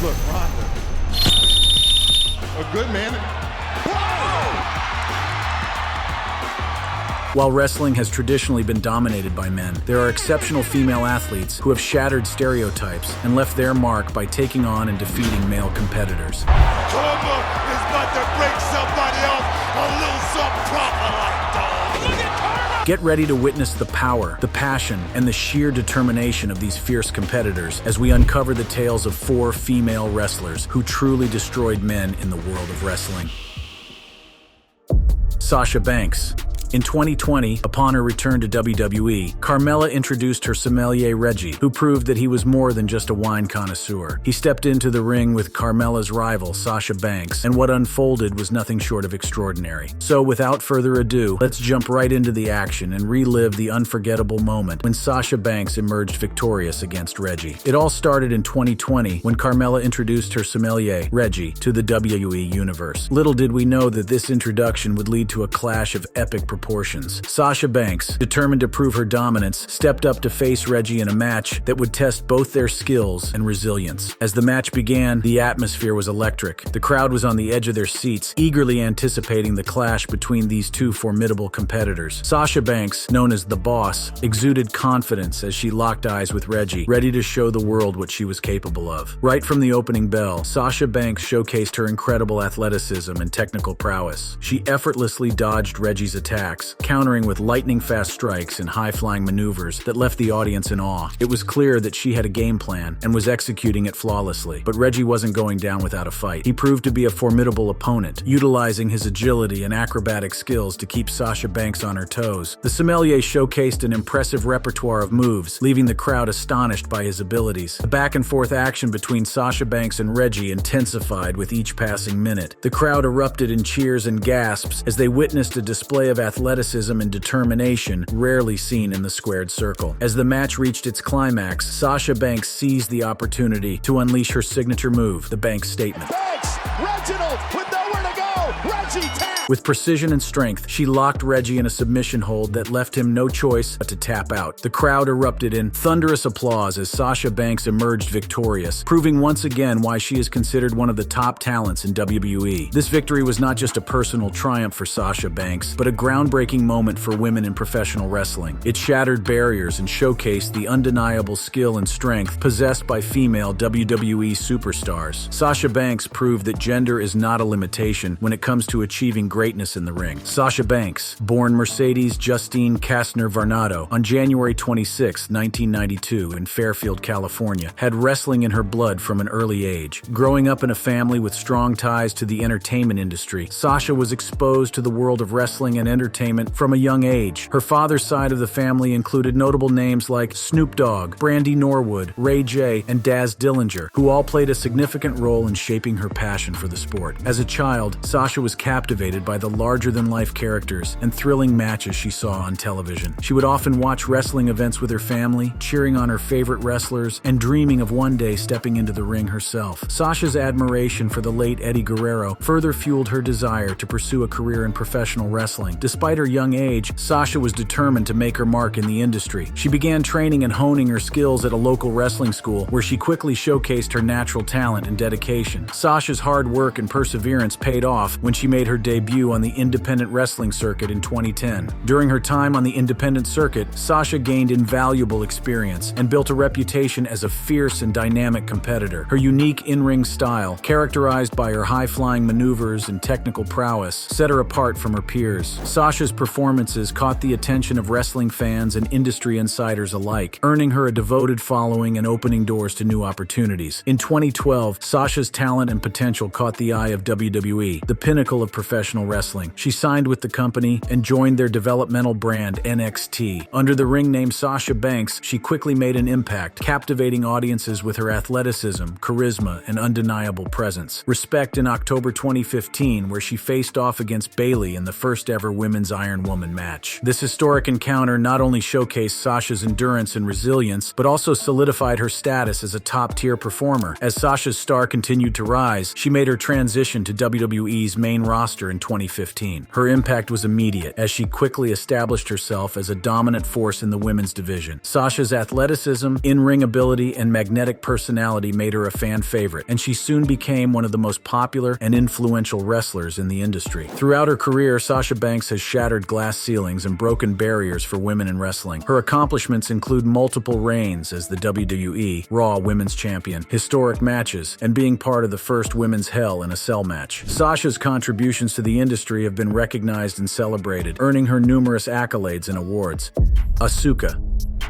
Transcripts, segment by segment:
Look, Ronda. A good man. While wrestling has traditionally been dominated by men, there are exceptional female athletes who have shattered stereotypes and left their mark by taking on and defeating male competitors. Karma is about to break somebody off a little something proper like dog. Look at Karma! Get ready to witness the power, the passion, and the sheer determination of these fierce competitors as we uncover the tales of 4 female wrestlers who truly destroyed men in the world of wrestling. Sasha Banks. In 2020, upon her return to WWE, Carmella introduced her sommelier Reggie, who proved that he was more than just a wine connoisseur. He stepped into the ring with Carmella's rival, Sasha Banks, and what unfolded was nothing short of extraordinary. So without further ado, let's jump right into the action and relive the unforgettable moment when Sasha Banks emerged victorious against Reggie. It all started in 2020 when Carmella introduced her sommelier, Reggie, to the WWE Universe. Little did we know that this introduction would lead to a clash of epic proportions. Sasha Banks, determined to prove her dominance, stepped up to face Reggie in a match that would test both their skills and resilience. As the match began, the atmosphere was electric. The crowd was on the edge of their seats, eagerly anticipating the clash between these two formidable competitors. Sasha Banks, known as the Boss, exuded confidence as she locked eyes with Reggie, ready to show the world what she was capable of. Right from the opening bell, Sasha Banks showcased her incredible athleticism and technical prowess. She effortlessly dodged Reggie's attacks, countering with lightning-fast strikes and high-flying maneuvers that left the audience in awe. It was clear that she had a game plan and was executing it flawlessly, but Reggie wasn't going down without a fight. He proved to be a formidable opponent, utilizing his agility and acrobatic skills to keep Sasha Banks on her toes. The sommelier showcased an impressive repertoire of moves, leaving the crowd astonished by his abilities. The back-and-forth action between Sasha Banks and Reggie intensified with each passing minute. The crowd erupted in cheers and gasps as they witnessed a display of athleticism and determination rarely seen in the squared circle. As the match reached its climax, Sasha Banks seized the opportunity to unleash her signature move, the Banks Statement. Banks, Reginald with nowhere to go. Reggie tap. With precision and strength, she locked Reggie in a submission hold that left him no choice but to tap out. The crowd erupted in thunderous applause as Sasha Banks emerged victorious, proving once again why she is considered one of the top talents in WWE. This victory was not just a personal triumph for Sasha Banks, but a groundbreaking moment for women in professional wrestling. It shattered barriers and showcased the undeniable skill and strength possessed by female WWE superstars. Sasha Banks proved that gender is not a limitation when it comes to achieving greatness in the ring. Sasha Banks, born Mercedes Justine Kastner Varnado on January 26, 1992 in Fairfield, California, had wrestling in her blood from an early age. Growing up in a family with strong ties to the entertainment industry, Sasha was exposed to the world of wrestling and entertainment from a young age. Her father's side of the family included notable names like Snoop Dogg, Brandy Norwood, Ray J, and Daz Dillinger, who all played a significant role in shaping her passion for the sport. As a child, Sasha was captivated by the larger-than-life characters and thrilling matches she saw on television. She would often watch wrestling events with her family, cheering on her favorite wrestlers, and dreaming of one day stepping into the ring herself. Sasha's admiration for the late Eddie Guerrero further fueled her desire to pursue a career in professional wrestling. Despite her young age, Sasha was determined to make her mark in the industry. She began training and honing her skills at a local wrestling school, where she quickly showcased her natural talent and dedication. Sasha's hard work and perseverance paid off when she made her debut on the independent wrestling circuit in 2010. During her time on the independent circuit, Sasha gained invaluable experience and built a reputation as a fierce and dynamic competitor. Her unique in-ring style, characterized by her high-flying maneuvers and technical prowess, set her apart from her peers. Sasha's performances caught the attention of wrestling fans and industry insiders alike, earning her a devoted following and opening doors to new opportunities. In 2012, Sasha's talent and potential caught the eye of WWE, the pinnacle of professional wrestling. She signed with the company and joined their developmental brand NXT. Under the ring name Sasha Banks, she quickly made an impact, captivating audiences with her athleticism, charisma, and undeniable presence. Respect in October 2015, where she faced off against Bayley in the first ever Women's Iron Woman match. This historic encounter not only showcased Sasha's endurance and resilience, but also solidified her status as a top-tier performer. As Sasha's star continued to rise, she made her transition to WWE's main roster in 2015. Her impact was immediate, as she quickly established herself as a dominant force in the women's division. Sasha's athleticism, in-ring ability, and magnetic personality made her a fan favorite, and she soon became one of the most popular and influential wrestlers in the industry. Throughout her career, Sasha Banks has shattered glass ceilings and broken barriers for women in wrestling. Her accomplishments include multiple reigns as the WWE Raw Women's Champion, historic matches, and being part of the first Women's Hell in a Cell match. Sasha's contributions to the industry have been recognized and celebrated, earning her numerous accolades and awards. Asuka.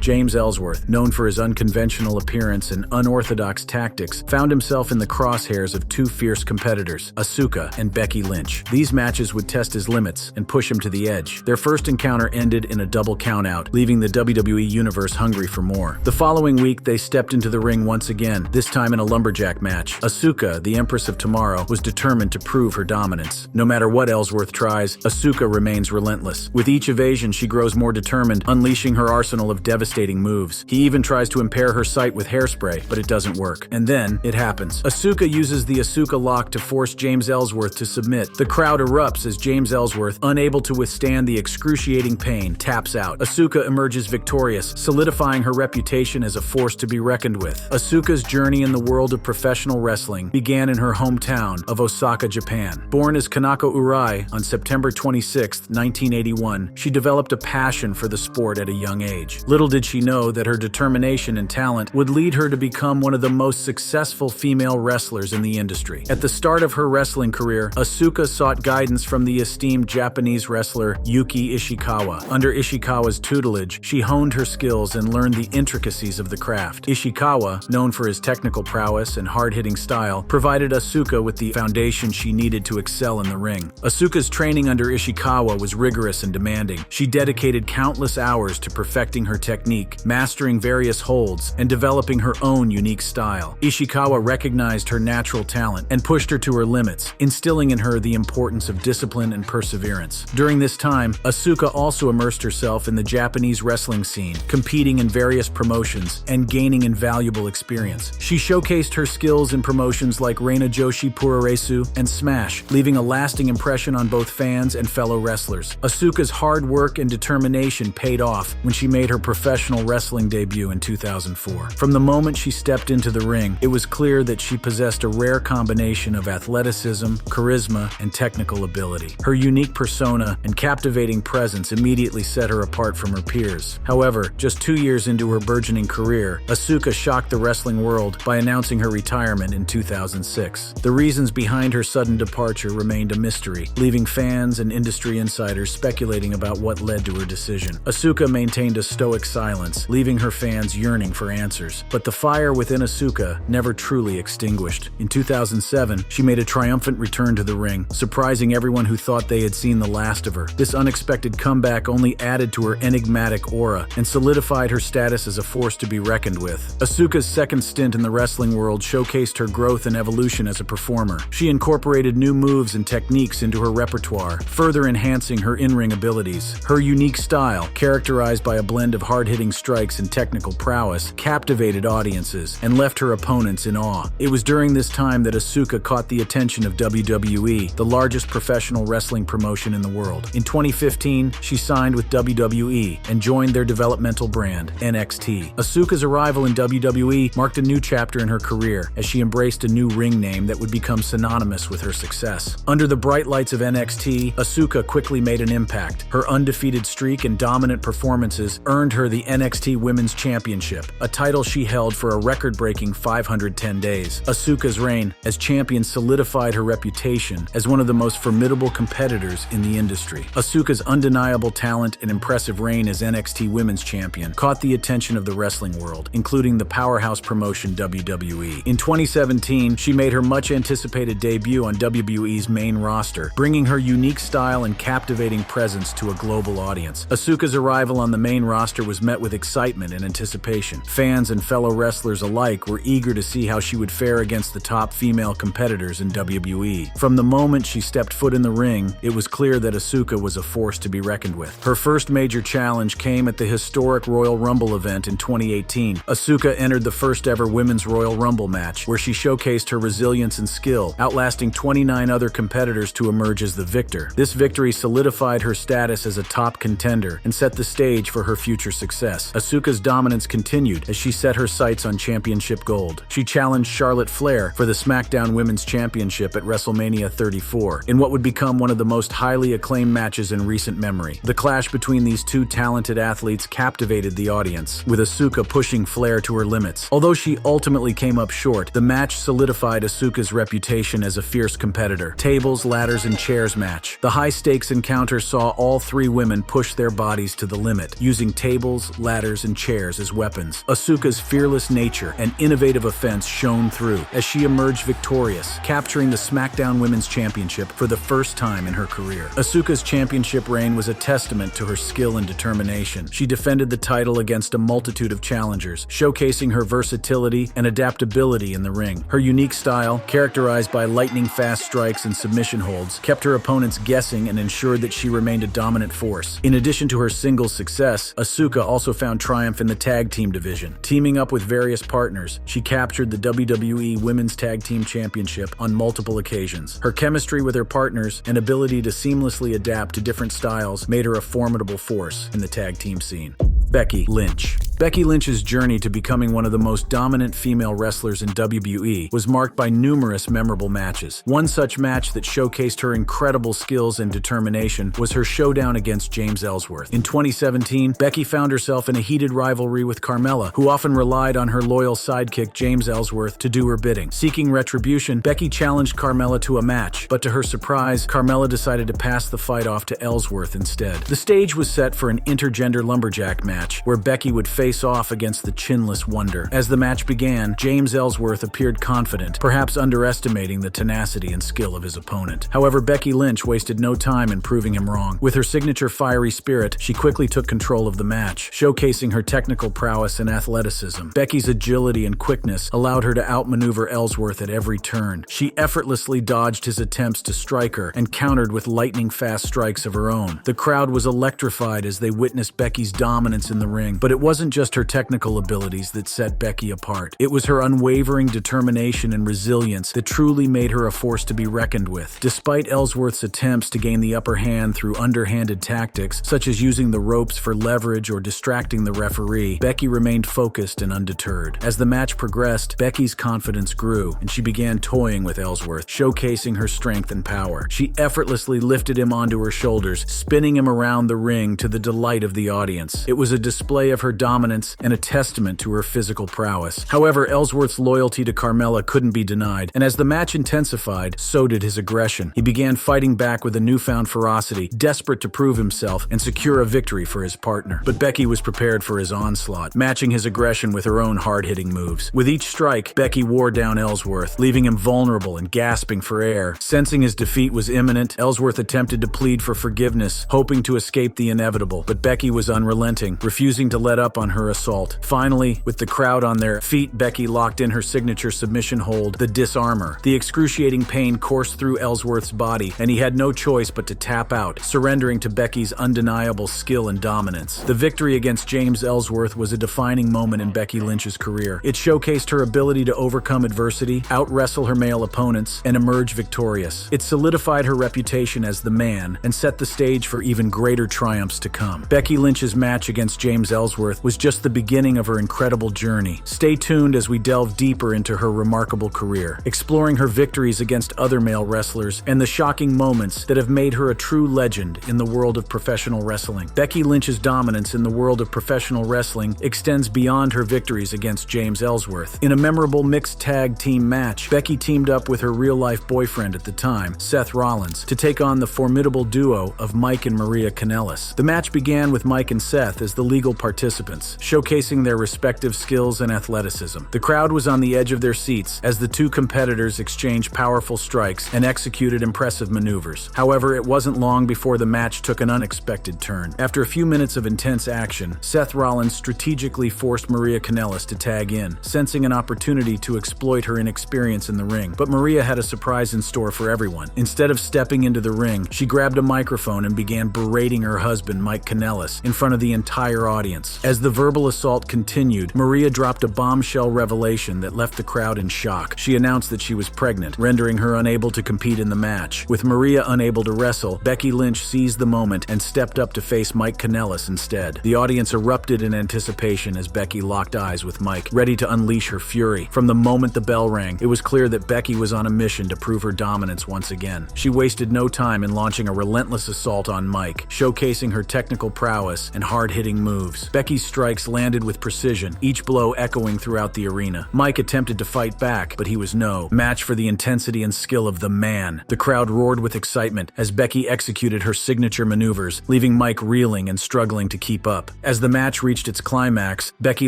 James Ellsworth, known for his unconventional appearance and unorthodox tactics, found himself in the crosshairs of two fierce competitors, Asuka and Becky Lynch. These matches would test his limits and push him to the edge. Their first encounter ended in a double countout, leaving the WWE Universe hungry for more. The following week, they stepped into the ring once again, this time in a lumberjack match. Asuka, the Empress of Tomorrow, was determined to prove her dominance. No matter what Ellsworth tries, Asuka remains relentless. With each evasion, she grows more determined, unleashing her arsenal of devastating moves. He even tries to impair her sight with hairspray, but it doesn't work. And then, it happens. Asuka uses the Asuka lock to force James Ellsworth to submit. The crowd erupts as James Ellsworth, unable to withstand the excruciating pain, taps out. Asuka emerges victorious, solidifying her reputation as a force to be reckoned with. Asuka's journey in the world of professional wrestling began in her hometown of Osaka, Japan. Born as Kanako Urai on September 26, 1981, she developed a passion for the sport at a young age. Little did she know that her determination and talent would lead her to become one of the most successful female wrestlers in the industry. At the start of her wrestling career, Asuka sought guidance from the esteemed Japanese wrestler Yuki Ishikawa. Under Ishikawa's tutelage, she honed her skills and learned the intricacies of the craft. Ishikawa, known for his technical prowess and hard-hitting style, provided Asuka with the foundation she needed to excel in the ring. Asuka's training under Ishikawa was rigorous and demanding. She dedicated countless hours to perfecting her technique, mastering various holds, and developing her own unique style. Ishikawa recognized her natural talent and pushed her to her limits, instilling in her the importance of discipline and perseverance. During this time, Asuka also immersed herself in the Japanese wrestling scene, competing in various promotions and gaining invaluable experience. She showcased her skills in promotions like Reina Joshi Puroresu and Smash, leaving a lasting impression on both fans and fellow wrestlers. Asuka's hard work and determination paid off when she made her professional wrestling debut in 2004. From the moment she stepped into the ring, it was clear that she possessed a rare combination of athleticism, charisma, and technical ability. Her unique persona and captivating presence immediately set her apart from her peers. However, just 2 years into her burgeoning career, Asuka shocked the wrestling world by announcing her retirement in 2006. The reasons behind her sudden departure remained a mystery, leaving fans and industry insiders speculating about what led to her decision. Asuka maintained a stoic silence, leaving her fans yearning for answers. But the fire within Asuka never truly extinguished. In 2007, she made a triumphant return to the ring, surprising everyone who thought they had seen the last of her. This unexpected comeback only added to her enigmatic aura and solidified her status as a force to be reckoned with. Asuka's second stint in the wrestling world showcased her growth and evolution as a performer. She incorporated new moves and techniques into her repertoire, further enhancing her in-ring abilities. Her unique style, characterized by a blend of hard-hitting strikes and technical prowess, captivated audiences and left her opponents in awe. It was during this time that Asuka caught the attention of WWE, the largest professional wrestling promotion in the world. In 2015, she signed with WWE and joined their developmental brand, NXT. Asuka's arrival in WWE marked a new chapter in her career as she embraced a new ring name that would become synonymous with her success. Under the bright lights of NXT, Asuka quickly made an impact. Her undefeated streak and dominant performances earned her the NXT Women's Championship, a title she held for a record-breaking 510 days. Asuka's reign as champion solidified her reputation as one of the most formidable competitors in the industry. Asuka's undeniable talent and impressive reign as NXT Women's Champion caught the attention of the wrestling world, including the powerhouse promotion WWE. In 2017, she made her much-anticipated debut on WWE's main roster, bringing her unique style and captivating presence to a global audience. Asuka's arrival on the main roster was met met with excitement and anticipation. Fans and fellow wrestlers alike were eager to see how she would fare against the top female competitors in WWE. From the moment she stepped foot in the ring, it was clear that Asuka was a force to be reckoned with. Her first major challenge came at the historic Royal Rumble event in 2018. Asuka entered the first ever Women's Royal Rumble match, where she showcased her resilience and skill, outlasting 29 other competitors to emerge as the victor. This victory solidified her status as a top contender and set the stage for her future success. Asuka's dominance continued as she set her sights on championship gold. She challenged Charlotte Flair for the SmackDown Women's Championship at WrestleMania 34, in what would become one of the most highly acclaimed matches in recent memory. The clash between these two talented athletes captivated the audience, with Asuka pushing Flair to her limits. Although she ultimately came up short, the match solidified Asuka's reputation as a fierce competitor. Tables, ladders, and chairs match. The high-stakes encounter saw all three women push their bodies to the limit, using tables, ladders, and chairs as weapons. Asuka's fearless nature and innovative offense shone through as she emerged victorious, capturing the SmackDown Women's Championship for the first time in her career. Asuka's championship reign was a testament to her skill and determination. She defended the title against a multitude of challengers, showcasing her versatility and adaptability in the ring. Her unique style, characterized by lightning-fast strikes and submission holds, kept her opponents guessing and ensured that she remained a dominant force. In addition to her singles success, Asuka also found triumph in the tag team division. Teaming up with various partners, she captured the WWE Women's Tag Team Championship on multiple occasions. Her chemistry with her partners and ability to seamlessly adapt to different styles made her a formidable force in the tag team scene. Becky Lynch. Becky Lynch's journey to becoming one of the most dominant female wrestlers in WWE was marked by numerous memorable matches. One such match that showcased her incredible skills and determination was her showdown against James Ellsworth. In 2017, Becky found herself in a heated rivalry with Carmella, who often relied on her loyal sidekick James Ellsworth to do her bidding. Seeking retribution, Becky challenged Carmella to a match, but to her surprise, Carmella decided to pass the fight off to Ellsworth instead. The stage was set for an intergender lumberjack match, where Becky would face off against the chinless Wonder. As the match began, James Ellsworth appeared confident, perhaps underestimating the tenacity and skill of his opponent. However, Becky Lynch wasted no time in proving him wrong. With her signature fiery spirit, she quickly took control of the match, showcasing her technical prowess and athleticism. Becky's agility and quickness allowed her to outmaneuver Ellsworth at every turn. She effortlessly dodged his attempts to strike her and countered with lightning-fast strikes of her own. The crowd was electrified as they witnessed Becky's dominance in the ring, but it wasn't just her technical abilities that set Becky apart. It was her unwavering determination and resilience that truly made her a force to be reckoned with. Despite Ellsworth's attempts to gain the upper hand through underhanded tactics, such as using the ropes for leverage or distracting the referee, Becky remained focused and undeterred. As the match progressed, Becky's confidence grew, and she began toying with Ellsworth, showcasing her strength and power. She effortlessly lifted him onto her shoulders, spinning him around the ring to the delight of the audience. It was a display of her dominance and a testament to her physical prowess. However, Ellsworth's loyalty to Carmella couldn't be denied, and as the match intensified, so did his aggression. He began fighting back with a newfound ferocity, desperate to prove himself and secure a victory for his partner. But Becky was prepared for his onslaught, matching his aggression with her own hard-hitting moves. With each strike, Becky wore down Ellsworth, leaving him vulnerable and gasping for air. Sensing his defeat was imminent, Ellsworth attempted to plead for forgiveness, hoping to escape the inevitable. But Becky was unrelenting, refusing to let up on her assault. Finally, with the crowd on their feet, Becky locked in her signature submission hold, the disarmor. The excruciating pain coursed through Ellsworth's body, and he had no choice but to tap out, surrendering to Becky's undeniable skill and dominance. The victory against James Ellsworth was a defining moment in Becky Lynch's career. It showcased her ability to overcome adversity, out-wrestle her male opponents, and emerge victorious. It solidified her reputation as the man and set the stage for even greater triumphs to come. Becky Lynch's match against James Ellsworth was just the beginning of her incredible journey. Stay tuned as we delve deeper into her remarkable career, exploring her victories against other male wrestlers and the shocking moments that have made her a true legend in the world of professional wrestling. Becky Lynch's dominance in the world of professional wrestling extends beyond her victories against James Ellsworth. In a memorable mixed tag team match, Becky teamed up with her real-life boyfriend at the time, Seth Rollins, to take on the formidable duo of Mike and Maria Kanellis. The match began with Mike and Seth as the legal participants, offense, showcasing their respective skills and athleticism. The crowd was on the edge of their seats as the two competitors exchanged powerful strikes and executed impressive maneuvers. However, it wasn't long before the match took an unexpected turn. After a few minutes of intense action, Seth Rollins strategically forced Maria Kanellis to tag in, sensing an opportunity to exploit her inexperience in the ring. But Maria had a surprise in store for everyone. Instead of stepping into the ring, she grabbed a microphone and began berating her husband, Mike Kanellis, in front of the entire audience. As the verbal assault continued, Maria dropped a bombshell revelation that left the crowd in shock. She announced that she was pregnant, rendering her unable to compete in the match. With Maria unable to wrestle, Becky Lynch seized the moment and stepped up to face Mike Kanellis instead. The audience erupted in anticipation as Becky locked eyes with Mike, ready to unleash her fury. From the moment the bell rang, it was clear that Becky was on a mission to prove her dominance once again. She wasted no time in launching a relentless assault on Mike, showcasing her technical prowess and hard-hitting moves. Becky's strikes landed with precision, each blow echoing throughout the arena. Mike attempted to fight back, but he was no match for the intensity and skill of the Man. The crowd roared with excitement as Becky executed her signature maneuvers, leaving Mike reeling and struggling to keep up. As the match reached its climax, Becky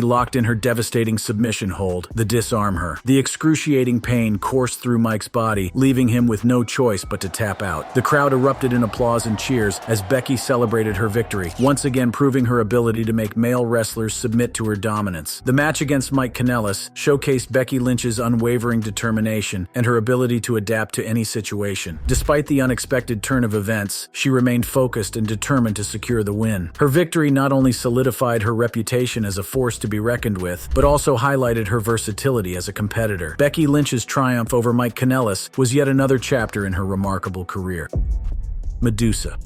locked in her devastating submission hold, the disarm her. The excruciating pain coursed through Mike's body, leaving him with no choice but to tap out. The crowd erupted in applause and cheers as Becky celebrated her victory, once again proving her ability to make male wrestlers submit to her dominance. The match against Mike Kanellis showcased Becky Lynch's unwavering determination and her ability to adapt to any situation. Despite the unexpected turn of events, she remained focused and determined to secure the win. Her victory not only solidified her reputation as a force to be reckoned with, but also highlighted her versatility as a competitor. Becky Lynch's triumph over Mike Kanellis was yet another chapter in her remarkable career. Medusa.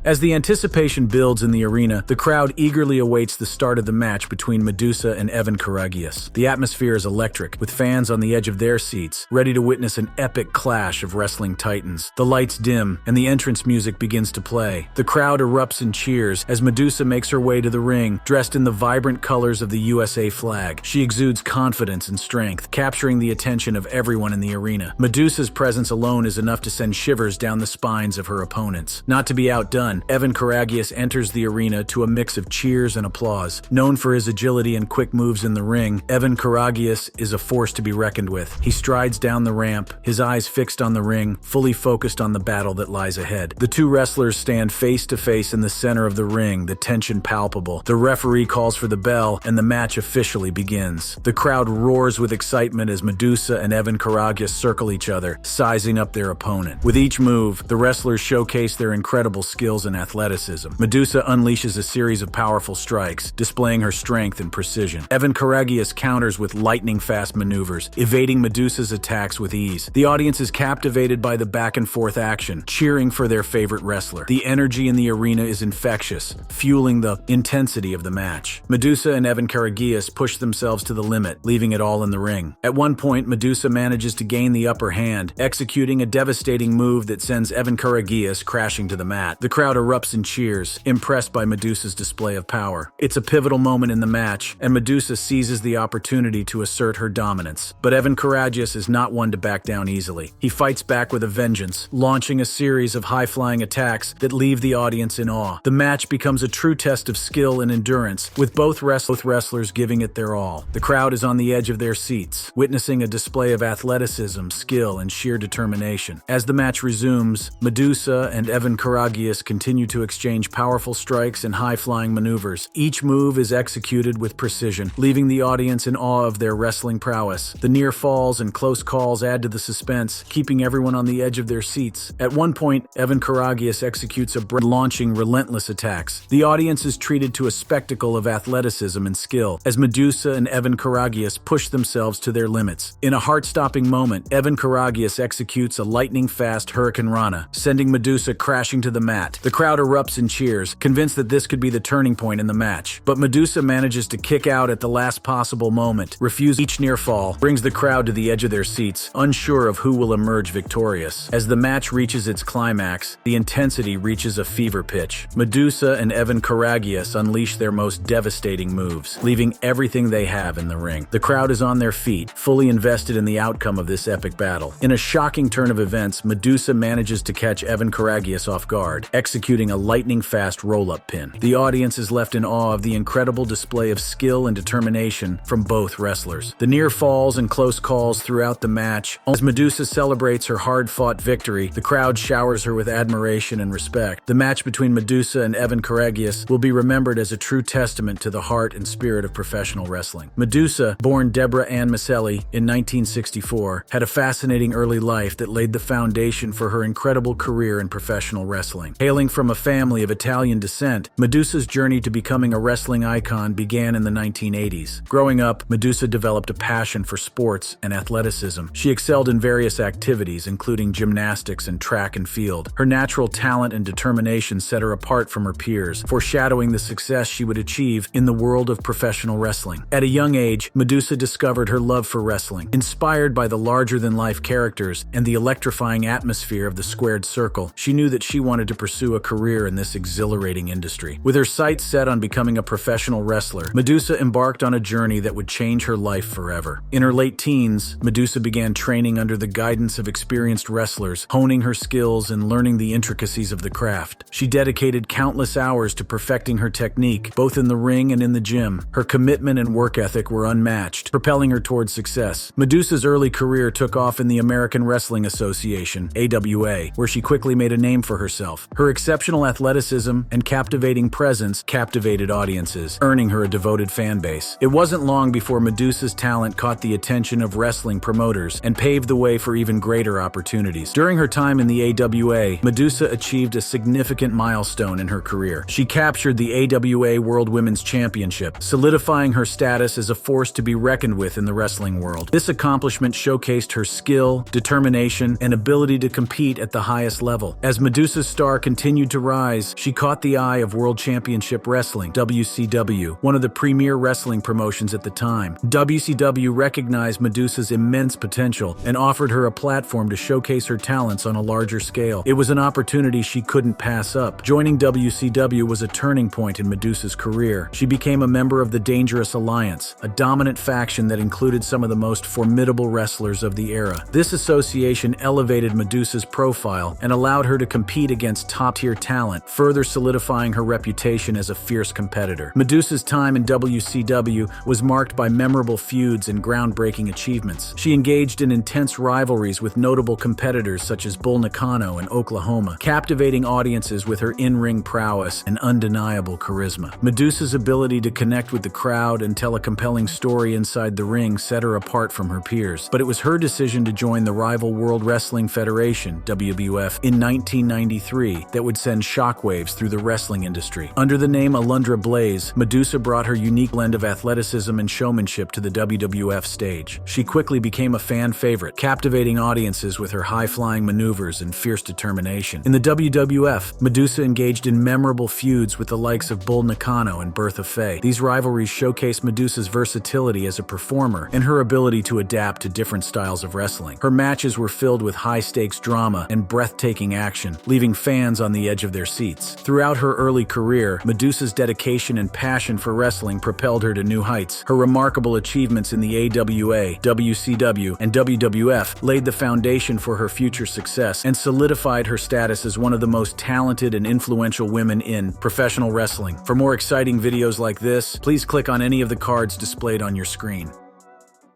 As the anticipation builds in the arena, the crowd eagerly awaits the start of the match between Medusa and Evan Karagias. The atmosphere is electric, with fans on the edge of their seats, ready to witness an epic clash of wrestling titans. The lights dim, and the entrance music begins to play. The crowd erupts in cheers as Medusa makes her way to the ring, dressed in the vibrant colors of the USA flag. She exudes confidence and strength, capturing the attention of everyone in the arena. Medusa's presence alone is enough to send shivers down the spines of her opponents. Not to be outdone, Evan Karagias enters the arena to a mix of cheers and applause. Known for his agility and quick moves in the ring, Evan Karagias is a force to be reckoned with. He strides down the ramp, his eyes fixed on the ring, fully focused on the battle that lies ahead. The two wrestlers stand face to face in the center of the ring, the tension palpable. The referee calls for the bell, and the match officially begins. The crowd roars with excitement as Medusa and Evan Karagias circle each other, sizing up their opponent. With each move, the wrestlers showcase their incredible skills and athleticism. Medusa unleashes a series of powerful strikes, displaying her strength and precision. Evan Karagias counters with lightning-fast maneuvers, evading Medusa's attacks with ease. The audience is captivated by the back-and-forth action, cheering for their favorite wrestler. The energy in the arena is infectious, fueling the intensity of the match. Medusa and Evan Karagias push themselves to the limit, leaving it all in the ring. At one point, Medusa manages to gain the upper hand, executing a devastating move that sends Evan Karagias crashing to the mat. The crowd erupts in cheers, impressed by Medusa's display of power. It's a pivotal moment in the match, and Medusa seizes the opportunity to assert her dominance. But Evan Karagias is not one to back down easily. He fights back with a vengeance, launching a series of high-flying attacks that leave the audience in awe. The match becomes a true test of skill and endurance, with both wrestlers giving it their all. The crowd is on the edge of their seats, witnessing a display of athleticism, skill, and sheer determination. As the match resumes, Medusa and Evan Karagias continue to exchange powerful strikes and high-flying maneuvers. Each move is executed with precision, leaving the audience in awe of their wrestling prowess. The near falls and close calls add to the suspense, keeping everyone on the edge of their seats. At one point, Evan Karagias executes a launching relentless attacks. The audience is treated to a spectacle of athleticism and skill, as Medusa and Evan Karagias push themselves to their limits. In a heart-stopping moment, Evan Karagias executes a lightning-fast Hurricane Rana, sending Medusa crashing to the mat. The crowd erupts in cheers, convinced that this could be the turning point in the match. But Medusa manages to kick out at the last possible moment, refusing each near fall, brings the crowd to the edge of their seats, unsure of who will emerge victorious. As the match reaches its climax, the intensity reaches a fever pitch. Medusa and Evan Karagias unleash their most devastating moves, leaving everything they have in the ring. The crowd is on their feet, fully invested in the outcome of this epic battle. In a shocking turn of events, Medusa manages to catch Evan Karagias off guard, executing executing a lightning-fast roll-up pin. The audience is left in awe of the incredible display of skill and determination from both wrestlers. The near falls and close calls throughout the match. As Medusa celebrates her hard-fought victory, the crowd showers her with admiration and respect. The match between Medusa and Evan Karagias will be remembered as a true testament to the heart and spirit of professional wrestling. Medusa, born Deborah Ann Miceli in 1964, had a fascinating early life that laid the foundation for her incredible career in professional wrestling. Hailing from a family of Italian descent, Medusa's journey to becoming a wrestling icon began in the 1980s. Growing up, Medusa developed a passion for sports and athleticism. She excelled in various activities, including gymnastics and track and field. Her natural talent and determination set her apart from her peers, foreshadowing the success she would achieve in the world of professional wrestling. At a young age, Medusa discovered her love for wrestling. Inspired by the larger-than-life characters and the electrifying atmosphere of the squared circle, she knew that she wanted to pursue a career in this exhilarating industry. With her sights set on becoming a professional wrestler, Medusa embarked on a journey that would change her life forever. In her late teens, Medusa began training under the guidance of experienced wrestlers, honing her skills and learning the intricacies of the craft. She dedicated countless hours to perfecting her technique, both in the ring and in the gym. Her commitment and work ethic were unmatched, propelling her towards success. Medusa's early career took off in the American Wrestling Association, AWA, where she quickly made a name for herself. Her exceptional athleticism and captivating presence captivated audiences, earning her a devoted fan base. It wasn't long before Medusa's talent caught the attention of wrestling promoters and paved the way for even greater opportunities. During her time in the AWA, Medusa achieved a significant milestone in her career. She captured the AWA World Women's Championship, solidifying her status as a force to be reckoned with in the wrestling world. This accomplishment showcased her skill, determination, and ability to compete at the highest level. As Medusa's star continued to rise, she caught the eye of World Championship Wrestling, WCW, one of the premier wrestling promotions at the time. WCW recognized Medusa's immense potential and offered her a platform to showcase her talents on a larger scale. It was an opportunity she couldn't pass up. Joining WCW was a turning point in Medusa's career. She became a member of the Dangerous Alliance, a dominant faction that included some of the most formidable wrestlers of the era. This association elevated Medusa's profile and allowed her to compete against top-tier talent, further solidifying her reputation as a fierce competitor. Medusa's time in WCW was marked by memorable feuds and groundbreaking achievements. She engaged in intense rivalries with notable competitors such as Bull Nakano and Oklahoma, captivating audiences with her in-ring prowess and undeniable charisma. Medusa's ability to connect with the crowd and tell a compelling story inside the ring set her apart from her peers. But it was her decision to join the rival World Wrestling Federation, WWF, in 1993 that would send shockwaves through the wrestling industry. Under the name Alundra Blaze, Medusa brought her unique blend of athleticism and showmanship to the WWF stage. She quickly became a fan favorite, captivating audiences with her high-flying maneuvers and fierce determination. In the WWF, Medusa engaged in memorable feuds with the likes of Bull Nakano and Bertha Faye. These rivalries showcased Medusa's versatility as a performer and her ability to adapt to different styles of wrestling. Her matches were filled with high-stakes drama and breathtaking action, leaving fans on the edge of their seats. Throughout her early career, Medusa's dedication and passion for wrestling propelled her to new heights. Her remarkable achievements in the AWA, WCW, and WWF laid the foundation for her future success and solidified her status as one of the most talented and influential women in professional wrestling. For more exciting videos like this, please click on any of the cards displayed on your screen.